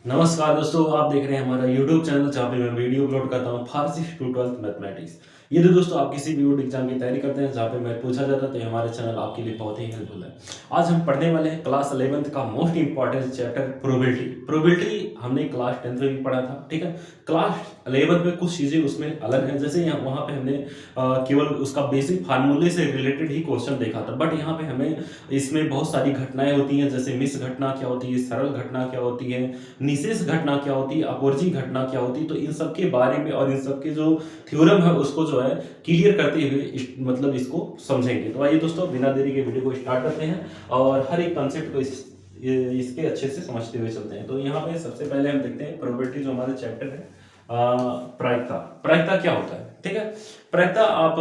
नमस्कार दोस्तों, आप देख रहे हैं हमारा YouTube चैनल जहाँ पे मैं वीडियो अपलोड करता हूँ फारसी टू 12th मैथमेटिक्स। ये जो दोस्तों आप किसी भी बोर्ड एग्जाम की तैयारी करते हैं जहाँ पे मैं पूछा जाता है तो ये हमारे चैनल आपके लिए बहुत ही हेल्पफुल है। आज हम पढ़ने वाले हैं क्लास 11th का most important chapter probability. Probability हमने क्लास 10th में भी पढ़ा था, ठीक है। क्लास 11th में कुछ चीज़ें उसमें अलग हैं, जैसे यहाँ वहाँ पे हमने केवल उसका बेसिक फार्मूले से रिलेटेड ही क्वेश्चन देखा था, बट यहाँ पे हमें इसमें बहुत सारी घटनाएं होती हैं, जैसे मिस घटना क्या होती है, सरल घटना क्या होती है, निशेष घटना क्या होती है, अपवर्जी घटना क्या होती है। तो इन सब के बारे में और इन सब के जो थ्योरम है उसको जो है क्लियर करते हुए मतलब इसको समझेंगे। तो आइए दोस्तों, बिना देरी के वीडियो को स्टार्ट करते हैं और हर एक कंसेप्ट को इसके अच्छे से समझते हुए चलते हैं। तो यहाँ पे सबसे पहले हम देखते हैं प्रोबेबिलिटी, जो हमारे चैप्टर है प्रायिकता। प्रायिकता क्या होता है, ठीक है। प्रायिकता आप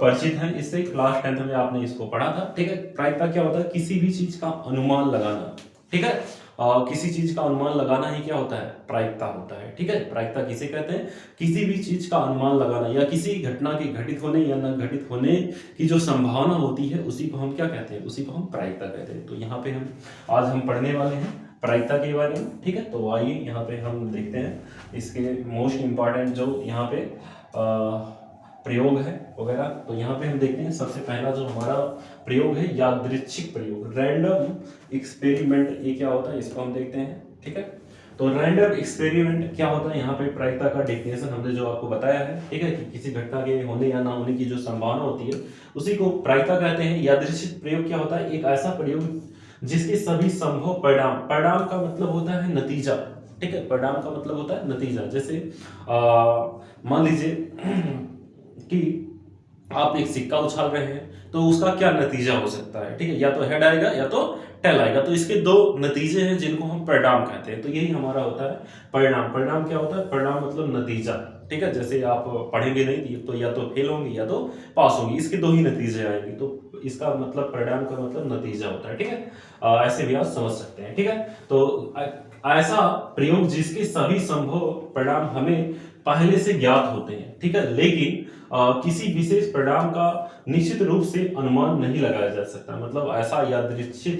परिचित हैं इससे, क्लास 10th में आपने इसको पढ़ा था, ठीक है। प्रायिकता क्या होता है, किसी भी चीज का अनुमान लगाना, ठीक है। किसी चीज का अनुमान लगाना ही क्या होता है, प्रायिकता होता है, ठीक है। प्रायिकता किसे कहते हैं, किसी भी चीज का अनुमान लगाना या किसी घटना के घटित होने या न घटित होने की जो संभावना होती है उसी को हम क्या कहते हैं, उसी को हम प्रायिकता कहते हैं। तो यहाँ पे आज हम पढ़ने वाले हैं प्रायिकता के बारे में, ठीक है। तो आइए यहाँ पे हम देखते हैं इसके मोस्ट इंपॉर्टेंट जो यहाँ पे प्रयोग है वगैरह। तो यहाँ पे हम देखते हैं सबसे पहला जो हमारा प्रयोग है यादृच्छिक प्रयोग, रैंडम एक्सपेरिमेंट। ये क्या होता है इसको हम देखते हैं, ठीक है। तो रैंडम एक्सपेरिमेंट क्या होता है, यहाँ पे प्रायिकता का डेफिनेशन हमने जो आपको बताया है, ठीक है, कि किसी घटना के होने या ना होने की जो संभावना होती है उसी को प्रायिकता कहते हैं। यादृच्छिक प्रयोग क्या होता है, एक ऐसा प्रयोग जिसके सभी संभव परिणाम, परिणाम का मतलब होता है नतीजा, ठीक है। परिणाम का मतलब होता है नतीजा। जैसे मान लीजिए कि आप एक सिक्का उछाल रहे हैं तो उसका क्या नतीजा हो सकता है, ठीक है, या तो हेड आएगा या तो टेल आएगा। तो इसके दो नतीजे हैं जिनको हम परिणाम कहते हैं। तो यही हमारा होता है परिणाम। परिणाम क्या होता है, परिणाम मतलब नतीजा, ठीक है। जैसे आप पढ़ेंगे नहीं तो या तो फेल होंगे या तो पास होंगे, इसके दो ही नतीजे आएंगे। तो इसका मतलब परिणाम का मतलब नतीजा होता है, ठीक है। ऐसे भी आप समझ सकते हैं, ठीक है। तो ऐसा प्रयोग जिसके सभी संभव परिणाम हमें पहले से ज्ञात होते हैं, ठीक है, लेकिन किसी विशेष परिणाम का निश्चित रूप से अनुमान नहीं लगाया जा सकता। मतलब ऐसा यादृच्छिक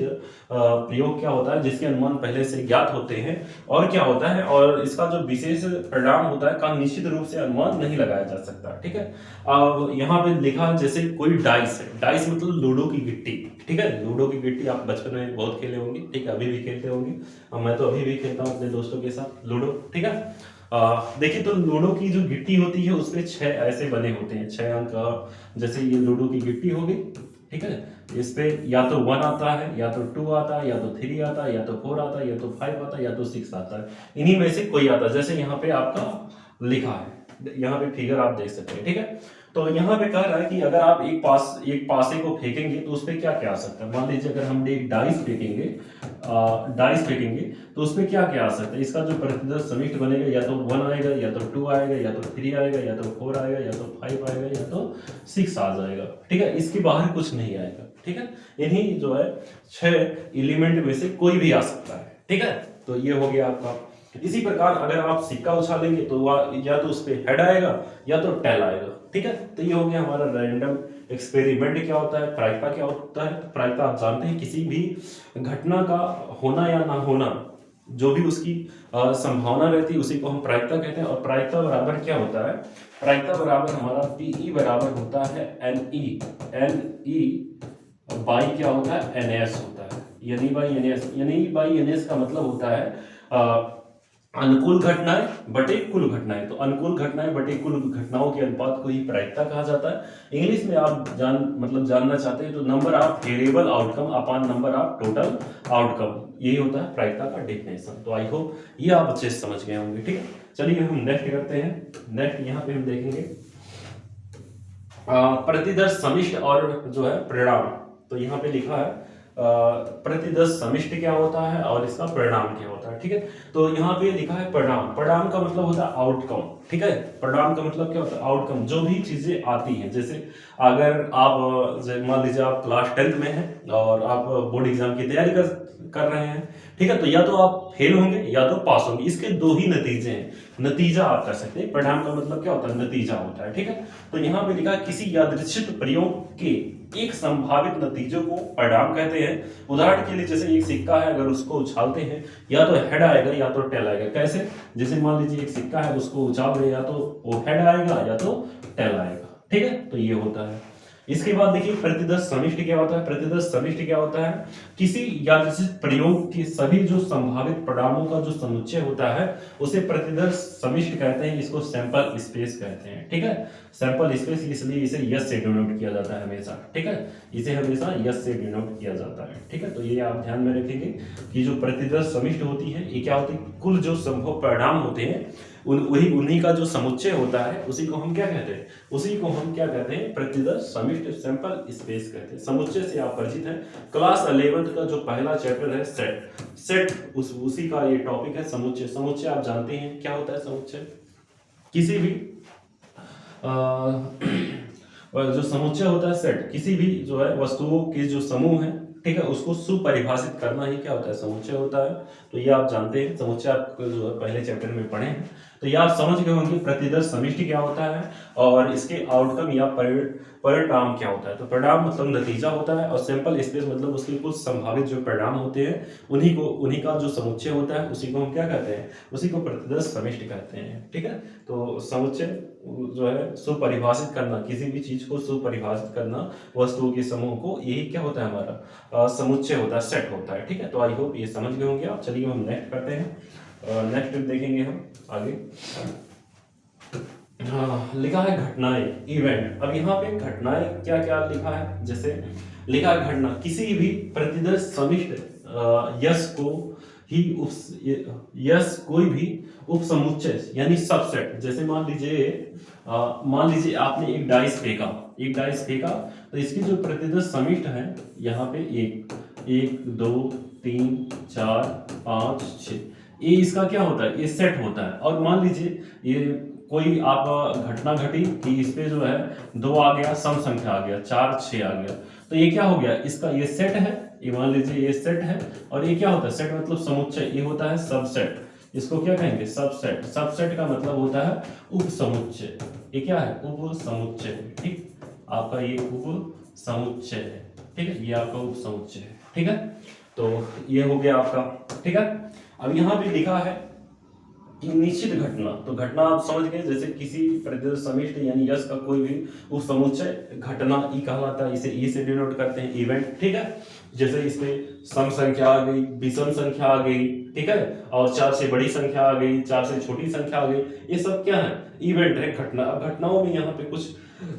प्रयोग क्या होता है जिसके अनुमान पहले से ज्ञात होते हैं, और क्या होता है, और इसका जो विशेष परिणाम होता है का निश्चित रूप से अनुमान नहीं लगाया जा सकता, ठीक है। अब यहाँ पे लिखा है जैसे कोई डाइस है, डाइस मतलब लूडो की गिट्टी, ठीक है। लूडो की गिट्टी आप बचपन में बहुत खेले होंगे, ठीक है, अभी भी खेलते होंगे, और मैं तो अभी भी खेलता हूँ अपने दोस्तों के साथ लूडो, ठीक है। देखिए, तो लूडो की जो गिट्टी होती है उसमें 6 ऐसे बने होते हैं, 6 अंक का। जैसे ये लूडो की गिट्टी होगी, ठीक है, इस पे या तो 1 आता है, या तो 2 आता है, या तो 3 आता है, या तो 4 आता है, या तो 5 आता है, या तो 6 आता है। इन्हीं में से कोई आता है। जैसे यहाँ पे आपका लिखा है, यहाँ पे फिगर आप देख सकते हैं, ठीक है। तो यहाँ पे कह रहा है कि अगर आप एक पासे को फेंकेंगे तो उस पर क्या क्या आ सकता है। मान लीजिए अगर हम एक डाइस फेंकेंगे तो उसमें क्या क्या आ सकता है। इसका जो प्रतिदर्श समिष्ट बनेगा, या तो 1 आएगा, या तो 2 आएगा, या तो 3 आएगा, या तो 4 आएगा, या तो 5 आएगा, या तो 6 आ जाएगा, ठीक है। इसके बाहर कुछ नहीं आएगा, ठीक है। इन्हीं जो है 6 एलिमेंट में से कोई भी आ सकता है, ठीक है। तो ये हो गया आपका। इसी प्रकार अगर आप सिक्का उछालेंगे तो या तो उस पे हेड आएगा या तो टेल आएगा, ठीक है। तो ये हो गया हमारा रैंडम एक्सपेरिमेंट। क्या होता है, प्रायिकता क्या होता है। प्रायिकता आप जानते हैं किसी भी घटना का होना या ना होना, जो भी उसकी संभावना रहती है उसी को हम प्रायिकता कहते हैं। और प्रायिकता बराबर क्या होता है, प्रायिकता बराबर हमारा पीई बराबर होता है एन ई बाई क्या होता है, एनएस होता है। यानी बाई एनएस का मतलब होता है अनुकूल घटनाएं बटे कुल घटनाएं। तो अनुकूल घटनाएं बटे कुल घटनाओं के अनुपात को ही प्रायिकता कहा जाता है। इंग्लिश में आप जानना चाहते हैं तो number of variable outcome upon number of total outcome, यही होता है प्रायिकता का डेफिनेशन। तो आई होप ये आप अच्छे से समझ गए होंगे, ठीक है। चलिए हम नेक्स्ट करते हैं। नेक्स्ट यहाँ पे हम देखेंगे प्रतिदर्श समिष्ट और जो है परिणाम। तो यहाँ पे लिखा है प्रतिदर्श समिष्ट क्या होता है और इसका परिणाम क्या होता है, ठीक है। तो यहाँ पे लिखा है परिणाम। परिणाम का मतलब होता है आउटकम, ठीक है। परिणाम का मतलब क्या होता है, आउटकम, जो भी चीजें आती हैं। जैसे अगर आप मान लीजिए आप क्लास 10th में हैं और आप बोर्ड एग्जाम की तैयारी कर रहे हैं, ठीक है। तो या तो आप फेल होंगे या तो पास होंगे, इसके दो ही नतीजे हैं। नतीजा आप कर सकते हैं, परिणाम का मतलब क्या होता है, नतीजा होता है, ठीक है। तो यहाँ पे लिखा किसी यादृच्छिक प्रयोग के एक संभावित नतीजों को परिणाम कहते हैं। उदाहरण के लिए जैसे एक सिक्का है, अगर उसको उछालते हैं या तो हेड आएगा या तो टेल आएगा। कैसे? जैसे मान लीजिए एक सिक्का है, उसको उछाल रहे या तो वो हेड आएगा या तो टेल आएगा। ठीक है, तो ये होता है। इसके बाद देखिए प्रतिदर्श समिष्टि क्या होता है। प्रतिदर्श समिष्टि क्या होता है? किसी यादृच्छिक प्रयोग के सभी जो संभावित परिणामों का जो समुच्चय होता है उसे प्रतिदर्श समिष्टि कहते हैं। इसको सैंपल स्पेस कहते हैं। ठीक है, सैंपल स्पेस, इसलिए इसे यस से डिनोट किया जाता है हमेशा। ठीक है, इसे हमेशा यस से डिनोट किया जाता है। ठीक है, तो ये आप ध्यान में रखेंगे कि जो प्रतिदर्श समिष्टि होती है ये क्या होती है? कुल जो संभव परिणाम होते हैं उन्हीं का जो समुच्चय होता है उसी को हम क्या कहते हैं? उसी को हम क्या कहते हैं? प्रतिदर्श समिष्टि सैंपल स्पेस कहते हैं। समुच्चय से आप परिचित हैं। क्लास 11th का जो पहला चैप्टर है सेट उसी का ये टॉपिक है समुच्चय। समुच्चय आप जानते हैं क्या होता है समुच्चय? किसी भी और जो समुच्चय होता है सेट, किसी भी जो है वस्तुओं के जो समूह है, ठीक है, उसको सुपरिभाषित करना ही क्या होता है? समुच्चय होता है। तो ये आप जानते हैं, समुच्चय आप जो है पहले चैप्टर में पढ़े हैं। तो ये आप समझ गए होंगे प्रतिदर्श समिष्टि क्या होता है और इसके आउटकम या परिणाम क्या होता है। तो परिणाम मतलब नतीजा होता है और सैंपल स्पेस मतलब उसके कुछ संभावित जो परिणाम होते हैं उन्हीं का जो समुच्चय होता है उसी को हम क्या कहते हैं? उसी को प्रतिदर्श समिष्टि कहते हैं। ठीक है, तो समुच्चय जो है सुपरिभाषित करना, किसी भी चीज को सुपरिभाषित करना, वस्तुओं के समूह को, यही क्या होता है? हमारा समुच्चय होता है, सेट होता है। ठीक है, तो आई होप ये समझ गए होंगे आप। चलिए हम नेक्स्ट करते हैं। नेक्स्ट देखेंगे हम आगे। हाँ, लिखा है घटनाएं, इवेंट। अब यहाँ पे घटनाएं क्या क्या लिखा है? जैसे लिखा है घटना किसी भी प्रतिदर्श समिष्ट यश को ही यश कोई भी उपसमुच्चय यानी सबसेट। जैसे मान लीजिए आपने एक डाइस फेंका, तो इसकी जो प्रतिदर्श समिष्ट है यहाँ पे एक 2 3 4 5 6, ये इसका क्या होता है? ये सेट होता है। और मान लीजिए ये कोई आप घटना घटी कि इस पे जो है 2 आ गया, सम संख्या आ गया, 4 6 आ गया, तो ये क्या हो गया? इसका ये सेट है। ये मान लीजिए ये सेट है और ये क्या होता है? सेट मतलब समुच्चय, ये होता है सबसेट। इसको क्या कहेंगे? सबसेट। सबसेट का मतलब होता है उप समुच्चय। ये क्या है? उप समुच्चय। ठीक, आपका ये उप समुच्चय है। ठीक है, ये आपका उप समुच्चय है। ठीक है, तो ये हो गया आपका। ठीक है, अब यहाँ पे लिखा है कि निश्चित घटना। तो घटना आप समझ गए, जैसे किसी प्रतिदर्श समिष्टि यानी यश का कोई भी उप समुच्चय घटना ई कहलाता है, इसे ई से डिनोट करते हैं, इवेंट। ठीक है, जैसे इसमें सम संख्या आ गई, विषम संख्या आ गई, ठीक है, और 4 से बड़ी संख्या आ गई, 4 से छोटी संख्या आ गई, ये सब क्या है? इवेंट है, घटना। अब घटनाओं में यहाँ पे कुछ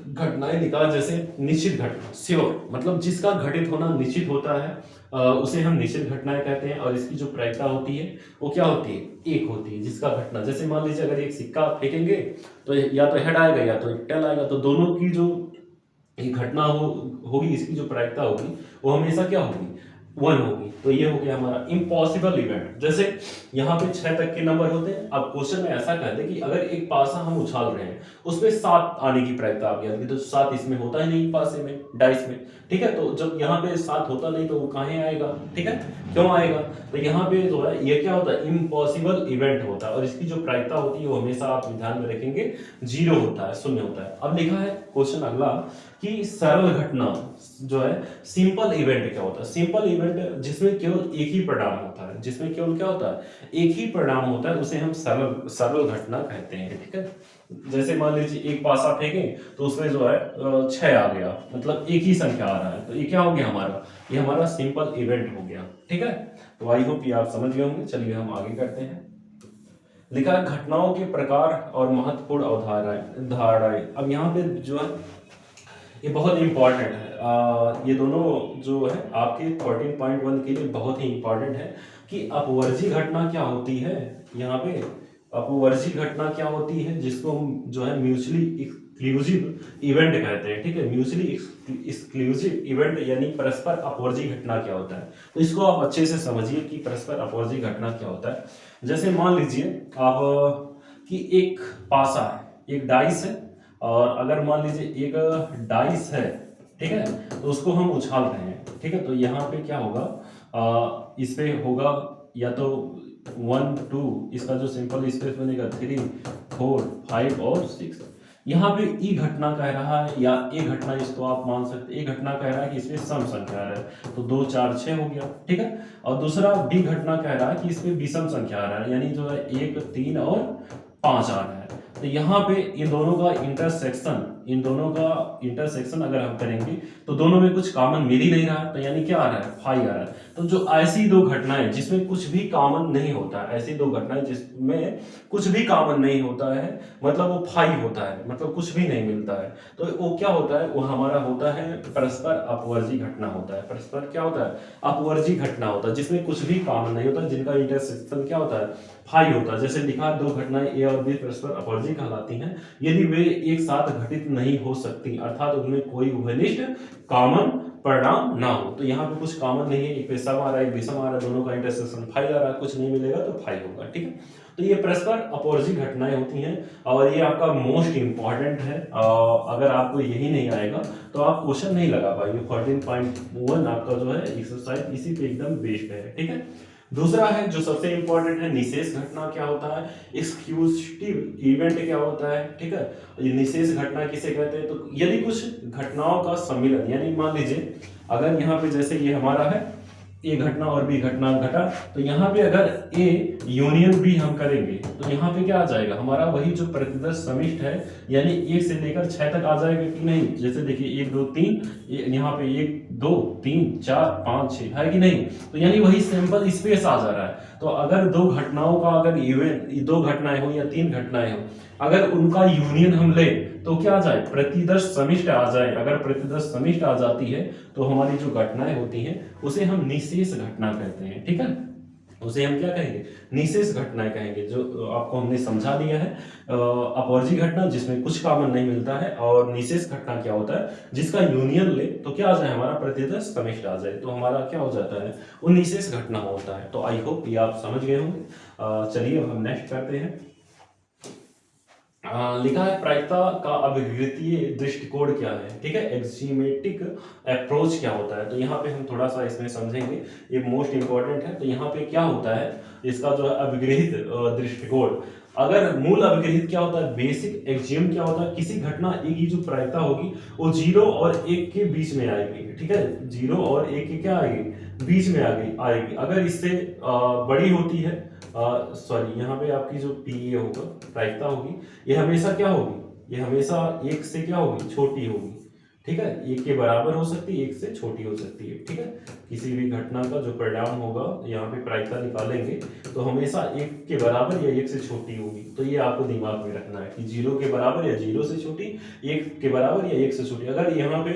घटनाएं निकाल, जैसे निश्चित घटना, श्योर मतलब जिसका घटित होना निश्चित होता है उसे हम निश्चित घटनाएं कहते हैं। और इसकी जो प्रायिकता होती है वो क्या होती है? एक होती है, जिसका घटना। जैसे मान लीजिए अगर एक सिक्का फेंकेंगे तो या तो हेड आएगा या तो टेल आएगा, तो दोनों की जो ये घटना होगी, इसकी जो प्रायिकता होगी वो हमेशा क्या होगी? 1 होगी। तो ये हो गया हमारा इम्पॉसिबल इवेंट। जैसे यहाँ पे 6 तक के नंबर होते हैं। अब क्वेश्चन में ऐसा कर दे कि अगर एक पासा हम उछाल रहे हैं उसमें 7 आने की प्रायिकता आ गया, तो 7 इसमें होता ही नहीं, पासे में, डाइस में। ठीक है, तो जब यहाँ पे 7 होता नहीं तो वो कहाँ आएगा? ठीक है, क्यों आएगा? तो यहाँ पे जो है ये क्या होता है? इम्पॉसिबल इवेंट होता है और इसकी जो प्रायिकता होती है वो हमेशा आप ध्यान में रखेंगे 0 होता है, 0 होता है। अब लिखा है क्वेश्चन अगला कि सरल घटना जो है सिंपल इवेंट क्या होता है? सिंपल इवेंट जिसमें केवल एक ही परिणाम होता है, जिसमें केवल क्या होता है? एक ही परिणाम होता है, उसे हम सरल घटना कहते हैं। ठीक है, जैसे मान लीजिए एक पासा फेंकें तो उसमें जो है 6 आ गया, मतलब एक ही संख्या आ रहा है, तो ये क्या हो गया हमारा? ये हमारा सिंपल इवेंट हो गया। ठीक है, तो आई होप ये आप समझ गए होंगे। चलिए हम आगे करते हैं। लिखा है घटनाओं के प्रकार और महत्वपूर्ण धारणाएं। अब यहाँ पे जो है ये बहुत इंपॉर्टेंट है। ये दोनों जो है आपके 14.1 के लिए बहुत ही इंपॉर्टेंट है कि अपवर्जी घटना क्या होती है। यहाँ पे अपवर्जी घटना क्या होती है, जिसको हम जो है म्यूचुअली एक्सक्लूसिव इवेंट कहते हैं। ठीक है, म्यूचुअली एक्सक्लूसिव इवेंट यानी परस्पर अपवर्जी घटना क्या होता है। तो इसको आप अच्छे से समझिए कि परस्पर अपवर्जी घटना क्या होता है। जैसे मान लीजिए आप कि एक पासा है, एक डाइस है, और अगर मान लीजिए एक डाइस है, ठीक है, तो उसको हम उछाल रहे हैं। ठीक है, तो यहाँ पे क्या होगा? इस पे होगा या तो 1 2, इसका जो सिंपल स्पेस बनेगा 3 4 5 और 6। यहाँ पे ई घटना कह रहा है, या ए घटना इसको आप मान सकते, ए घटना कह रहा है कि इसमें सम संख्या आ रहा है, तो 2 4 6 हो गया, ठीक है। और दूसरा बी घटना कह रहा है कि इसमें विषम संख्या आ रहा है, यानी जो है 1 3 और 5 आ रहा है। तो यहाँ पे इन दोनों का इंटरसेक्शन अगर हम करेंगे तो दोनों में कुछ कॉमन मिल ही नहीं रहा, तो यानी क्या आ रहा है, फाई आ रहा है। तो जो ऐसी दो घटनाएं जिसमें कुछ भी कॉमन नहीं होता, ऐसी दो घटनाएं जिसमें कुछ भी कॉमन नहीं होता है, मतलब वो फाई होता है, मतलब कुछ भी नहीं मिलता है, तो वो क्या होता है, वो हमारा होता है परस्पर अपवर्जी घटना होता है। परस्पर क्या होता है, अपवर्जी घटना होता है, जिसमें कुछ भी कॉमन नहीं होता, जिनका इंटरसेक्शन क्या होता है, फाई होता है। जैसे लिखा, दो घटनाएं ए और बी परस्पर अपवर्जी कहलाती हैं यदि वे एक साथ घटित नहीं हो सकती, अर्थात उनमें कोई उभयनिष्ठ कॉमन परिणाम ना हो। तो यहाँ पे कुछ कॉमन नहीं है, एक पे सम आ रहा है, एक विषम आ रहा है, दोनों का इंटरसेक्शन फाई आ रहा है, कुछ नहीं मिलेगा तो फाई होगा, ठीक है। तो ये परस्पर अपवर्जी घटनाएं होती हैं और ये आपका मोस्ट इंपॉर्टेंट है। अगर आपको यही नहीं आएगा तो आप क्वेश्चन नहीं लगा पाएंगे। 14.1 आपका जो है एक्सरसाइज इसी पे एकदम बेस्ड है, ठीक है। दूसरा है जो सबसे इंपॉर्टेंट है, निशेष घटना क्या होता है, एक्सक्लूसिव इवेंट क्या होता है, ठीक है। ये निशेष घटना किसे कहते हैं, तो यदि कुछ घटनाओं का सम्मिलन, यानी मान लीजिए अगर यहाँ पे जैसे ये हमारा है ए घटना और बी घटना घटा, तो यहाँ पे अगर ए यूनियन बी हम करेंगे तो यहाँ पे क्या आ जाएगा, हमारा वही जो प्रतिदर्श समिष्ट है, यानी 1 से लेकर 6 तक आ जाएगा कि नहीं। जैसे देखिए 1 2 3, यहाँ पे 1 2 3 4 5 6 है कि नहीं, तो यानी वही सैंपल स्पेस आ जा रहा है। तो अगर दो घटनाओं का अगर इवेंट, दो घटनाएं हो या 3 घटनाएं हो, अगर उनका यूनियन हम ले तो क्या आ जाए, प्रतिदर्श समिष्ट आ जाए। अगर प्रतिदर्श समिष्ट आ जाती है तो हमारी जो घटनाएं होती हैं उसे हम निशेष घटना कहते हैं, ठीक है। उसे हम क्या कहेंगे, निशेष घटनाएं कहेंगे। जो आपको हमने समझा दिया है, अपवर्जी घटना जिसमें कुछ कॉमन नहीं मिलता है, और निशेष घटना क्या होता है, जिसका यूनियन ले तो क्या आ जाए, हमारा प्रतिदर्श समिष्ट आ जाए, तो हमारा क्या हो जाता है, वो निशेष घटना होता है। तो आई होप ये आप समझ गए होंगे। चलिए अब हम नेक्स्ट करते हैं। लिखा है प्रायिकता का अभिवृत्तीय दृष्टिकोण क्या है, ठीक है, एक्सिमेटिक अप्रोच क्या होता है। तो यहाँ पे हम थोड़ा सा इसमें समझेंगे, ये मोस्ट इंपॉर्टेंट है। तो यहाँ पे क्या होता है, इसका जो है अभिग्रहित दृष्टिकोण, अगर मूल अभिग्रहित क्या होता है, बेसिक एक्सियम क्या होता है, किसी घटना ए की जो प्रायिकता होगी वो 0 और 1 के बीच में आएगी, ठीक है, 0 और 1 के क्या आएगी, बीच में आएगी। अगर इससे बड़ी होती है, सॉरी यहाँ पे आपकी जो पी ए होगा, प्रायिकता होगी, ये हमेशा क्या होगी, ये हमेशा 1 से क्या होगी, छोटी होगी, ठीक है। 1 के बराबर हो सकती है, 1 से छोटी हो सकती है, ठीक है। किसी भी घटना का जो परिणाम होगा, यहाँ पे प्रायिकता निकालेंगे तो हमेशा 1 के बराबर या 1 से छोटी होगी। तो ये आपको दिमाग में रखना है कि 0 के बराबर या 0 से छोटी, 1 के बराबर या 1 से छोटी। अगर यहाँ पे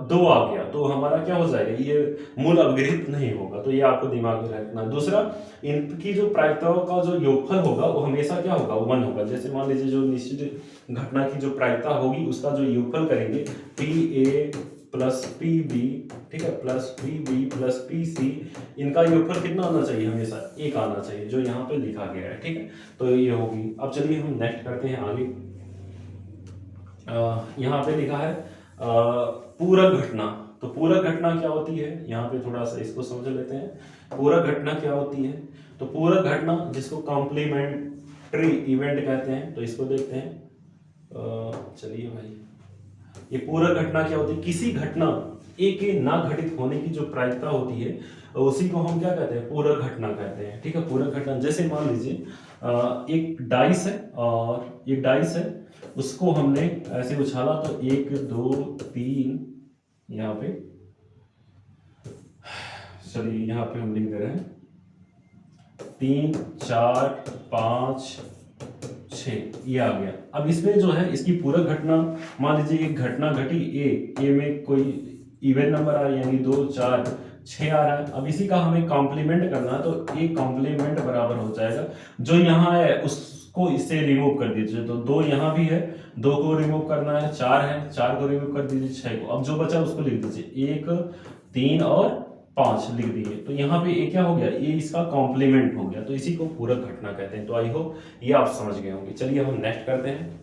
2 आ गया तो हमारा क्या हो जाएगा, ये मूल अवग्रहित नहीं होगा, तो ये आपको दिमाग में रखना है। दूसरा, इनकी जो प्रायिकताओं का जो योगफल होगा वो हमेशा क्या होगा, 1 होगा। जैसे मान लीजिए जो निश्चित घटना की जो प्रायिकता होगी उसका जो योगफल करेंगे, P A plus P B, ठीक है, plus P B plus P C, इनका योगफल कितना आना चाहिए, हमेशा 1 आना चाहिए, जो यहाँ पे लिखा गया है, ठीक है। तो ये होगी। अब चलिए हम नेक्स्ट करते हैं आगे। यहाँ पे लिखा है पूरक घटना। तो पूरक घटना क्या होती है, यहाँ पे थोड़ा सा इसको समझ लेते हैं। पूरक घटना क्या होती है, तो पूरक घटना जिसको कॉम्प्लीमेंट्री इवेंट कहते हैं, तो इसको देखते हैं। चलिए भाई, ये पूरक घटना क्या होती है, किसी घटना ए के ना घटित होने की जो प्रायिकता होती है उसी को हम क्या कहते हैं, पूरक घटना कहते हैं, ठीक है। पूरक घटना, जैसे मान लीजिए एक डाइस है और एक डाइस है, उसको हमने ऐसे उछाला तो 1 2 3, यहाँ पे चलिए यहाँ पे हम लिख दे रहे हैं 3 4 5 6, ये आ गया। अब इसमें जो है इसकी पूरक घटना, मान लीजिए एक घटना घटी ए में कोई इवन नंबर आ रहा है, यानी 2 4 6 आ रहा है। अब इसी का हमें कॉम्प्लीमेंट करना है, तो एक कॉम्प्लीमेंट बराबर हो जाएगा, जो यहाँ है उसको इससे रिमूव कर दीजिए। तो 2 यहाँ भी है, 2 को रिमूव करना है, 4 है, 4 को रिमूव कर दीजिए, 6 को। अब जो बचा उसको लिख दीजिए, 1 3 और 5 लिख दिए। तो यहाँ पे ये क्या हो गया, ये इसका कॉम्प्लीमेंट हो गया, तो इसी को पूरक घटना कहते हैं। तो आई होप ये आप समझ गए होंगे। चलिए हम नेक्स्ट करते हैं।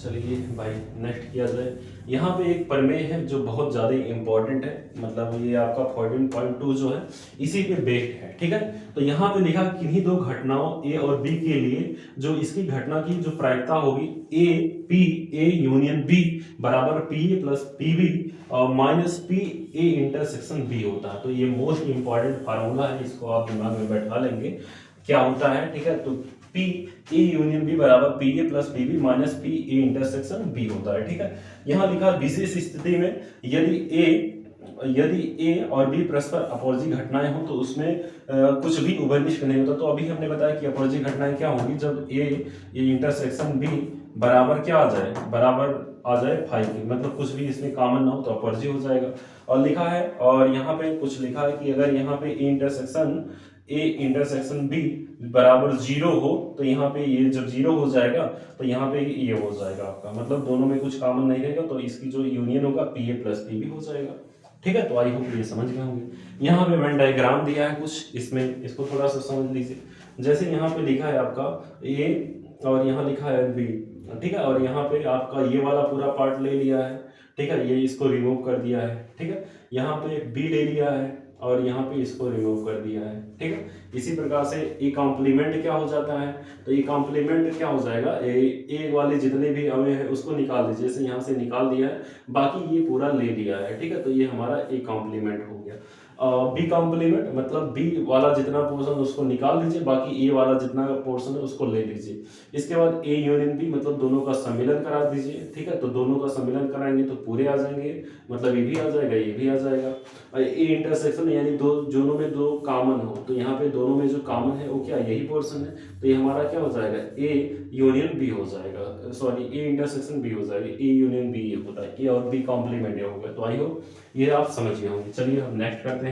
चलिए भाई नेक्स्ट किया जाए। यहाँ पे एक प्रमेय है जो बहुत ज़्यादा इम्पोर्टेंट है, मतलब ये आपका 14.2 जो है इसी पे बेस्ड है, ठीक है। तो यहाँ पे लिखा किन्हीं दो घटनाओं ए और बी के लिए जो इसकी घटना की जो प्रायिकता होगी ए यूनियन बी बराबर P A plus P B minus P A intersection B होता है। तो ये मोस्ट इंपॉर्टेंट फार्मूला है, इसको आप दिमाग में बैठा लेंगे क्या होता है, ठीक है। तो पी ए यूनियन बी बराबर P A plus P B minus P A intersection B होता है, ठीक है। यहाँ लिखा विशेष स्थिति में यदि ए और बी परस्पर अपवर्जी घटनाएं हो तो उसमें कुछ भी उभयनिष्ठ नहीं होता। तो अभी हमने बताया कि अपवर्जी घटनाएं क्या होंगी, जब ए इंटरसेक्शन बी बराबर क्या आ जाए, बराबर आ जाए 5 की, मतलब कुछ भी इसमें कॉमन ना हो तो अपवर्जी हो जाएगा। और लिखा है, और यहाँ पे कुछ लिखा है कि अगर यहाँ पे ए इंटरसेक्शन बी बराबर 0 हो तो यहाँ पे ये जब 0 हो जाएगा तो यहाँ पे ये हो जाएगा आपका, मतलब दोनों में कुछ कॉमन नहीं रहेगा तो इसकी जो यूनियन होगा P A plus P B हो जाएगा, ठीक है। तो आई होप ये समझ गए होंगे। यहाँ पे मैंने डायग्राम दिया है कुछ, इसमें इसको थोड़ा सा समझ लीजिए। जैसे यहाँ पे लिखा है आपका ए और यहाँ लिखा है बी, ठीक है। और यहाँ पे आपका ये वाला पूरा पार्ट ले लिया है, ठीक है, ये इसको रिमूव कर दिया है, ठीक है। यहाँ पे बी ले लिया है और यहाँ पे इसको रिमूव कर दिया है, ठीक है। इसी प्रकार से ए कॉम्प्लीमेंट क्या हो जाता है, तो ये कॉम्प्लीमेंट क्या हो जाएगा, ए वाले जितने भी अवयव है उसको निकाल दीजिए, जैसे यहाँ से निकाल दिया है, बाकी ये पूरा ले लिया है, ठीक है। तो ये हमारा ए कॉम्प्लीमेंट हो गया। बी कॉम्प्लीमेंट मतलब बी वाला जितना पोर्शन उसको निकाल दीजिए, बाकी ए वाला जितना पोर्शन है उसको ले लीजिए। इसके बाद ए यूनियन बी मतलब दोनों का सम्मिलन करा दीजिए, ठीक है। तो दोनों का सम्मिलन कराएंगे तो पूरे आ जाएंगे, मतलब ये भी आ जाएगा ये भी आ जाएगा। ए इंटरसेक्शन यानी दोनों में दो कॉमन हो, तो यहाँ पे दोनों में जो कॉमन है वो क्या, यही पोर्शन है, तो ये हमारा क्या हो जाएगा, ए यूनियन बी हो जाएगा, सॉरी ए इंटरसेक्शन बी हो जाएगा, ए यूनियन बी ये होता है, ए और बी कॉम्प्लीमेंट ये होगा। तो आई होप ये आप समझ गए होंगे। चलिए हम नेक्स्ट करते हैं।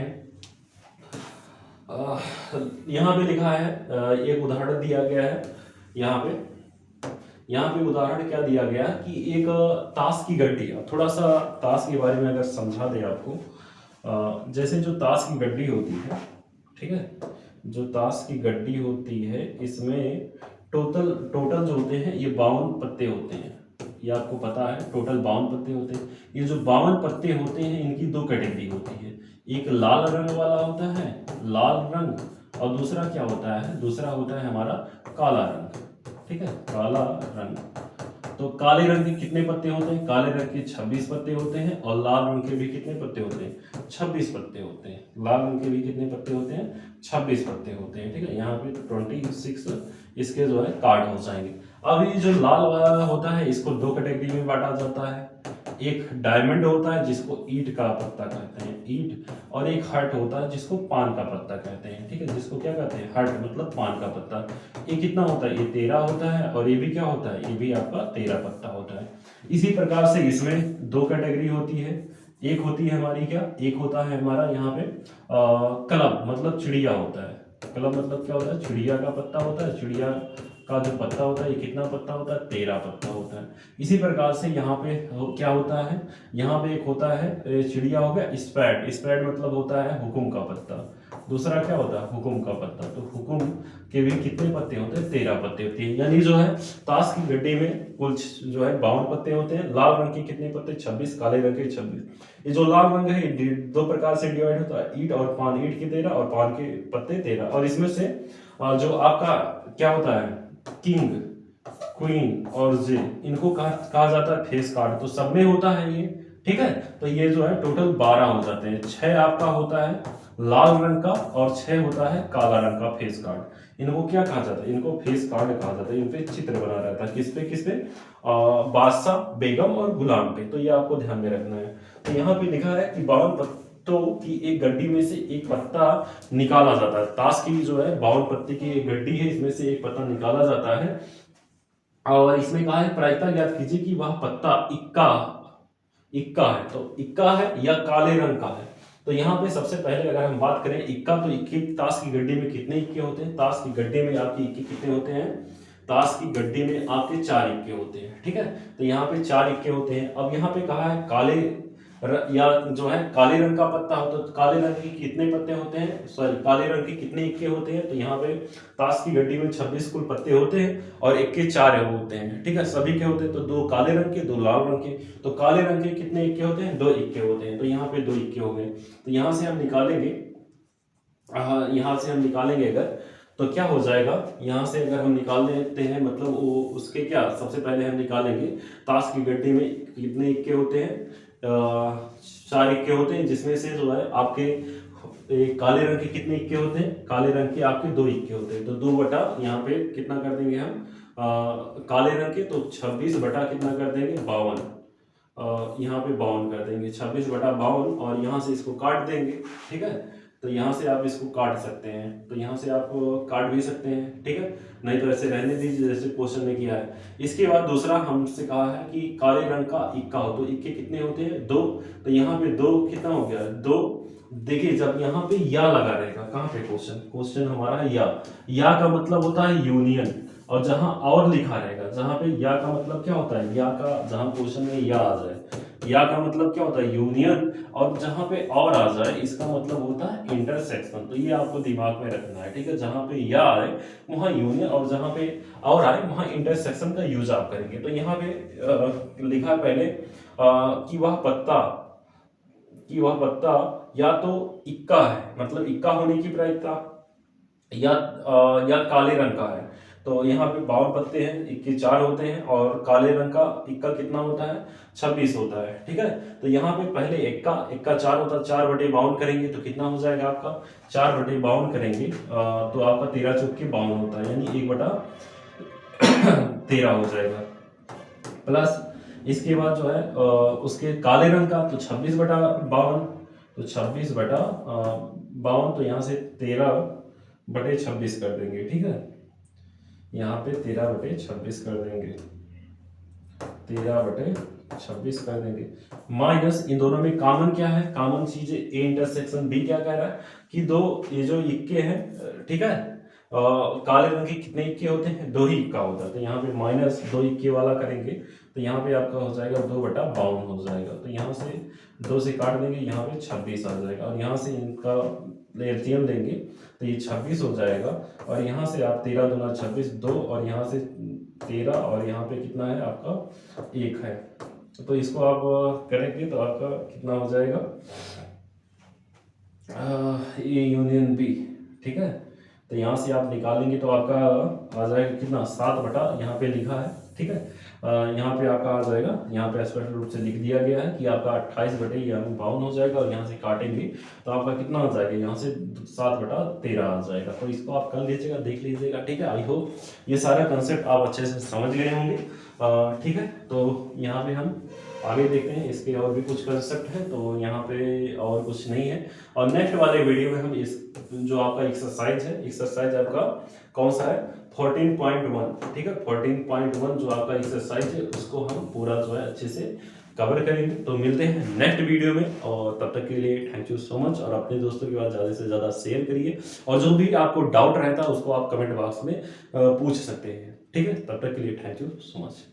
यहाँ पे लिखा है, एक उदाहरण दिया गया है। यहाँ पे उदाहरण क्या दिया गया कि एक ताश की गड्डी, थोड़ा सा ताश के बारे में अगर समझा दे आपको, जैसे जो ताश की गड्डी होती है, ठीक है, जो ताश की गड्डी होती है इसमें टोटल जो होते हैं ये 52 पत्ते होते हैं, ये आपको पता है, टोटल 52 पत्ते होते हैं। ये जो 52 पत्ते होते हैं इनकी दो कैटेगरी होती है, एक लाल रंग वाला होता है, लाल रंग, और दूसरा क्या होता है, दूसरा होता है हमारा काला रंग, ठीक है, काला रंग। तो काले रंग के कितने पत्ते होते हैं, काले रंग के 26 पत्ते होते हैं, और लाल रंग के भी कितने पत्ते होते हैं, 26 पत्ते होते हैं। लाल रंग के भी कितने पत्ते होते हैं, 26 पत्ते होते हैं, ठीक है। यहाँ पे 26 इसके जो है कार्ड हो जाएंगे। अब ये जो लाल वाला होता है इसको दो कैटेगरी में बांटा जाता है, एक डायमंड होता है जिसको ईंट का पत्ता कहते हैं, ईंट, और एक हर्ट होता है जिसको पान का पत्ता कहते हैं, ठीक है, जिसको क्या कहते हैं, हर्ट मतलब पान का पत्ता। ये कितना होता है, ये 13 होता है, और ये भी क्या होता है, ये भी आपका 13 पत्ता होता है। इसी प्रकार से इसमें दो कैटेगरी होती है, एक होती है हमारी क्या, एक होता है हमारा यहाँ पे क्लब मतलब चिड़िया होता है, क्लब मतलब क्या होता है, चिड़िया का पत्ता होता है, चिड़िया का जो पत्ता होता है ये कितना पत्ता होता है, 13 पत्ता होता है। इसी प्रकार से यहाँ पे क्या होता है, यहाँ पे एक होता है चिड़िया हो गया स्प्रैड, स्प्रैड मतलब होता है हुकुम का पत्ता, दूसरा क्या होता है, हुकुम का पत्ता। तो हुकुम के भी कितने पत्ते होते हैं, 13 पत्ते होते हैं। यानी जो है ताश की गड्डी में कुल जो है 52 पत्ते होते हैं। लाल रंग के कितने पत्ते, 26, काले रंग के 26। ये जो लाल रंग है ये दो प्रकार से डिवाइड होता है, ईंट और पान, ईंट के 13 और पान के पत्ते 13। और इसमें से जो आपका क्या होता है, किंग, क्वीन और जे, इनको कहा जाता है फेस कार्ड। तो सब में होता है ये, ठीक है। तो ये जो है टोटल 12 हो जाते हैं। 6 आपका होता है लाल रंग का और 6 होता है काला रंग का फेस कार्ड। इनको क्या कहा जाता है, इनको फेस कार्ड कहा जाता है। इन पे चित्र बना रहता है, किस पे बादशाह, बेगम और गुलाम पे। तो ये आपको ध्यान में रखना है। तो यहाँ पे लिखा है कि 52 पत्तों की एक गड्डी में से एक पत्ता निकाला जाता है। ताश की जो है 52 पत्ते की एक गड्डी है, इसमें से एक पत्ता निकाला जाता है, और इसमें कहा है प्रायिकता ज्ञात कीजिए कि वह पत्ता इक्का है। तो इक्का है या काले रंग का है। तो यहाँ पे सबसे पहले अगर हम बात करें इक्का, तो इक्के ताश की गड्डी में कितने इक्के होते हैं, ताश की गड्डी में आपके इक्के कितने होते हैं, ताश की गड्डी में आपके 4 इक्के होते हैं, ठीक है। तो यहाँ पे 4 इक्के होते हैं। अब यहाँ पे कहा है या जो है काले रंग का पत्ता हो तो काले रंग के कितने पत्ते होते हैं, सॉरी काले रंग के कितने इक्के होते हैं, तो यहाँ पे ताश की गड्डी में 26 कुल पत्ते होते हैं और इक्के 4 होते हैं, ठीक है, सभी के होते हैं, तो 2 काले रंग के 2 लाल रंग के, तो काले रंग के कितने इक्के होते हैं, 2 इक्के होते हैं, तो यहाँ पे 2 इक्के हो गए। तो यहाँ से हम निकालेंगे, यहाँ से हम निकालेंगे अगर, तो क्या हो जाएगा, यहाँ से अगर हम निकाल लेते हैं मतलब वो उसके क्या, सबसे पहले हम निकालेंगे ताश की गड्डी में कितने इक्के होते हैं, 4 इक्के होते हैं, जिसमें से जो है आपके काले रंग के कितने इक्के होते हैं, काले रंग के आपके 2 इक्के होते हैं, तो 2 बटा यहाँ पे कितना कर देंगे हम, काले रंग के तो 26 बटा कितना कर देंगे 52, यहाँ पे 52 कर देंगे, 26 बटा 52 और यहाँ से इसको काट देंगे, ठीक है, तो यहाँ से आप इसको काट सकते हैं, तो यहाँ से आप काट भी सकते हैं, ठीक है, नहीं तो ऐसे रहने दीजिए जैसे क्वेश्चन में किया है। इसके बाद दूसरा हमसे कहा है कि काले रंग का इक्का हो, तो इक्के कितने होते हैं 2, तो यहाँ पे 2 कितना हो गया 2। देखिए जब यहाँ पे या लगा रहेगा, कहाँ पे क्वेश्चन हमारा है या का मतलब होता है यूनियन, और जहां और लिखा रहेगा, जहां पे या का मतलब क्या होता है, या का जहां क्वेश्चन में या आ जाए, या का मतलब क्या होता है यूनियन, और जहां पे और आ जाए इसका मतलब होता है इंटरसेक्शन, तो ये आपको दिमाग में रखना है, ठीक है, जहां पे या आए वहां यूनियन और जहां पे और आए वहां इंटरसेक्शन का यूज आप करेंगे। तो यहाँ पे लिखा पहले कि वह पत्ता या तो इक्का है, मतलब इक्का होने की प्रायिकता, या काले रंग का है, तो यहाँ पे 52 पत्ते हैं, इक्के 4 होते हैं और काले रंग का इक्का कितना होता है 26 होता है, ठीक है, तो यहाँ पे पहले इक्का 4 होता है, 4 बटे 52 करेंगे तो कितना हो जाएगा आपका, 4 बटे 52 करेंगे तो आपका 13 चौके 52 होता है, यानी 1 बटा 13 हो जाएगा, प्लस इसके बाद जो है उसके काले रंग का तो 26 बटा 52, तो 26 बटा 52, तो यहाँ से 13 बटे 26 कर देंगे, ठीक है, यहाँ पे 13 बटे 26 कर देंगे, 13 बटे 26 कर देंगे, माइनस इन दोनों में कॉमन क्या है, कॉमन चीज ए इंटरसेक्शन बी क्या कह रहा है कि 2 ये जो इक्के हैं, ठीक है, काले रंग के कितने इक्के होते हैं 2 ही इक्का होता है, तो यहाँ पे माइनस 2 इक्के वाला करेंगे तो यहाँ पे आपका हो जाएगा 2 बटा 52 हो जाएगा, तो यहाँ से 2 से काट देंगे, यहाँ पे 26 आ जाएगा, और यहाँ से इनका एलसीएम लेंगे तो ये 26 हो जाएगा, और यहाँ से आप 13 दूना 26 2, और यहाँ से 13, और यहाँ पे कितना है आपका 1 है, तो इसको आप करेंगे तो आपका कितना हो जाएगा ए यूनियन बी, ठीक है, तो यहाँ से आप निकालेंगे तो आपका आ जाएगा कितना 7 बटा, यहाँ पे लिखा है, ठीक है, यहाँ पे आपका आ जाएगा, यहाँ पे स्पष्ट रूप से लिख दिया गया है कि आपका 28 बटे यानी 52 हो जाएगा, और यहाँ से काटेंगे तो आपका कितना आ जाएगा, यहाँ से 7 बटा 13 आ जाएगा, तो इसको आप कर लीजिएगा, देख लीजिएगा, ठीक है, आई होप ये सारा कंसेप्ट आप अच्छे से समझ गए होंगे, ठीक है, तो यहाँ पे हम आगे देखते हैं, इसके और भी कुछ कंसेप्ट है, तो यहाँ पे और कुछ नहीं है, और नेक्स्ट वाले वीडियो में हम इस जो आपका एक्सरसाइज है, एक्सरसाइज आपका कौन सा है 14.1, ठीक है, 14.1 जो आपका एक्सरसाइज है उसको हम पूरा जो है अच्छे से कवर करेंगे, तो मिलते हैं नेक्स्ट वीडियो में, और तब तक के लिए थैंक यू सो मच, और अपने दोस्तों के पास ज़्यादा से ज़्यादा शेयर करिए, और जो भी आपको डाउट रहता है उसको आप कमेंट बॉक्स में पूछ सकते हैं, ठीक है, तब तक के लिए थैंक यू सो मच।